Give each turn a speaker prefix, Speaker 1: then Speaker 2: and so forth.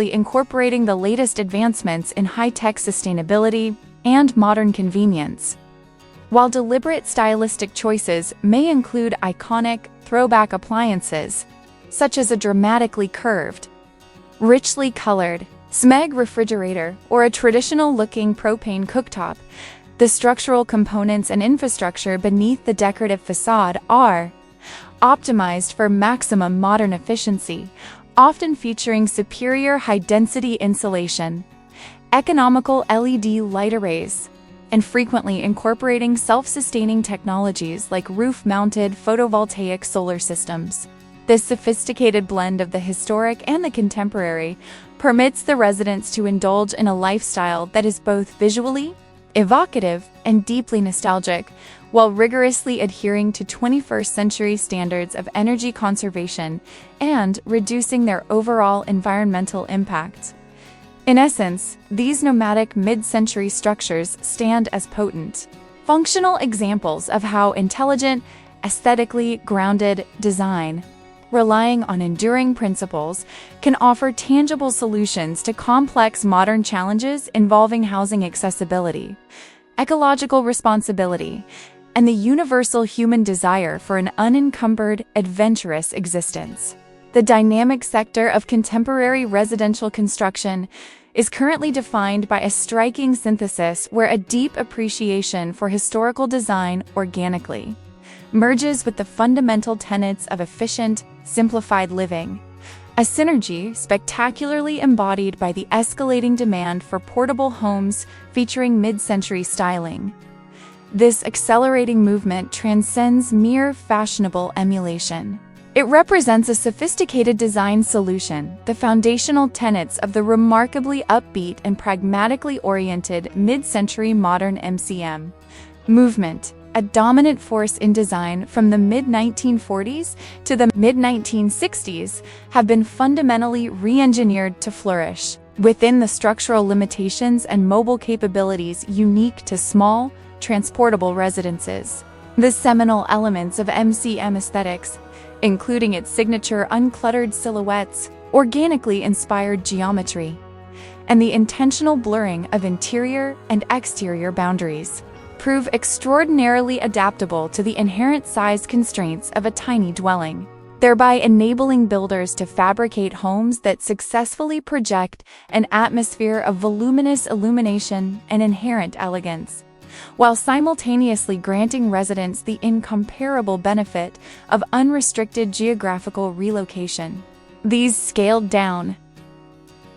Speaker 1: incorporating the latest advancements in high-tech sustainability and modern convenience. While deliberate stylistic choices may include iconic, throwback appliances, such as a dramatically curved, richly colored Smeg refrigerator or a traditional-looking propane cooktop, the structural components and infrastructure beneath the decorative facade are optimized for maximum modern efficiency, often featuring superior high-density insulation, economical LED light arrays, and frequently incorporating self-sustaining technologies like roof-mounted photovoltaic solar systems. This sophisticated blend of the historic and the contemporary permits the residents to indulge in a lifestyle that is both visually evocative and deeply nostalgic, while rigorously adhering to 21st century standards of energy conservation and reducing their overall environmental impact. In essence, these nomadic mid-century structures stand as potent, functional examples of how intelligent, aesthetically grounded design, relying on enduring principles, can offer tangible solutions to complex modern challenges involving housing accessibility, ecological responsibility, and the universal human desire for an unencumbered, adventurous existence. The dynamic sector of contemporary residential construction is currently defined by a striking synthesis where a deep appreciation for historical design organically merges with the fundamental tenets of efficient, simplified living, a synergy spectacularly embodied by the escalating demand for portable homes featuring mid-century styling. This accelerating movement transcends mere fashionable emulation. It represents a sophisticated design solution, the foundational tenets of the remarkably upbeat and pragmatically oriented mid-century modern MCM movement, a dominant force in design from the mid-1940s to the mid-1960s, have been fundamentally re-engineered to flourish within the structural limitations and mobile capabilities unique to small, transportable residences. The seminal elements of MCM aesthetics, including its signature uncluttered silhouettes, organically inspired geometry, and the intentional blurring of interior and exterior boundaries, prove extraordinarily adaptable to the inherent size constraints of a tiny dwelling, thereby enabling builders to fabricate homes that successfully project an atmosphere of voluminous illumination and inherent elegance, while simultaneously granting residents the incomparable benefit of unrestricted geographical relocation. These scaled-down,